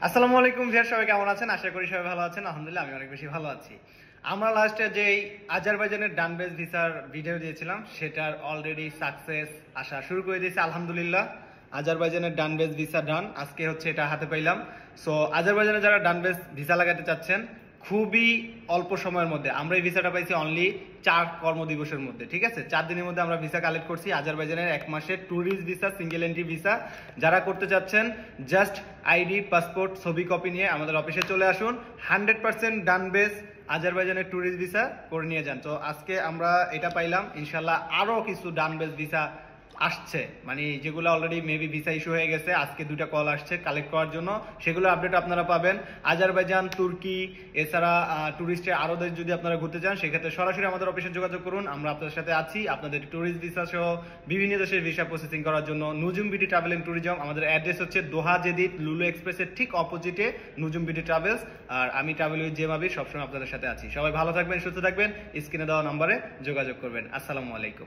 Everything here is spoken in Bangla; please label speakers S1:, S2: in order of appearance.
S1: আসসালামু আলাইকুম ভিউয়ার, সবাই কেমন আছেন? আশা করি সবাই ভালো আছেন। আলহামদুলিল্লাহ আমি অনেক বেশি ভালো আছি। আমরা লাস্টে যেই আজারবাইজানের ডানবেজ ভিসার ভিডিও দিয়েছিলাম সেটার অলরেডি সাকসেস আসা শুরু করে দিয়েছে আলহামদুলিল্লাহ। আজারবাইজানের ডানবেজ ভিসা ডান, আজকে হচ্ছে এটা হাতে পাইলাম। সো আজারবাইজানে যারা ডানবেজ ভিসা লাগাতে চাচ্ছেন, খুবই অল্প সময়ের মধ্যে আমরা এই ভিসাটা পাইছি অনলি 4 কর্মদিবসের মধ্যে। ঠিক আছে, 4 দিনের মধ্যে আমরা ভিসা কালেক্ট করছি। আজারবাইজানের 1 মাসের tourist visa, single entry visa. যারা করতে চাচ্ছেন জাস্ট আইডি, পাসপোর্ট, ছবি কপি নিয়ে আমাদের অফিসে চলে আসুন। 100% ডান বেস আজারবাইজানের ট্যুরিস্ট ভিসা করে নিয়ে যান। তো আজকে আমরা এটা পাইলাম, ইনশাল্লাহ আরো কিছু ডান বেস ভিসা আসছে, মানে যেগুলো অলরেডি মেবি ভিসা ইস্যু হয়ে গেছে। আজকে 2টা কল আসছে কালেক্ট করার জন্য, সেগুলো আপডেট আপনারা পাবেন। আজারবাইজান, তুর্কি, এছাড়া ট্যুরিস্টের আরো দেশ যদি আপনারা ঘুরতে চান, সেক্ষেত্রে সরাসরি আমাদের অফিসে যোগাযোগ করুন। আমরা আপনাদের সাথে আছি আপনাদের ট্যুরিস্ট ভিসা সহ বিভিন্ন দেশের ভিসা প্রসেসিং করার জন্য। নুজুম বিডি ট্রাভেল এন্ড ট্যুরিজম, আমাদের অ্যাড্রেস হচ্ছে দোহা জেদিদ লুলু এক্সপ্রেসের ঠিক অপোজিটে নুজুম বিডি ট্রাভেলস। আর আমি ট্রাভেল উইথ জেমাবি সবসময় আপনাদের সাথে আছি। সবাই ভালো থাকবেন, সুস্থ থাকবেন। স্ক্রিনে দেওয়া নম্বরে যোগাযোগ করবেন। আসসালামু আলাইকুম।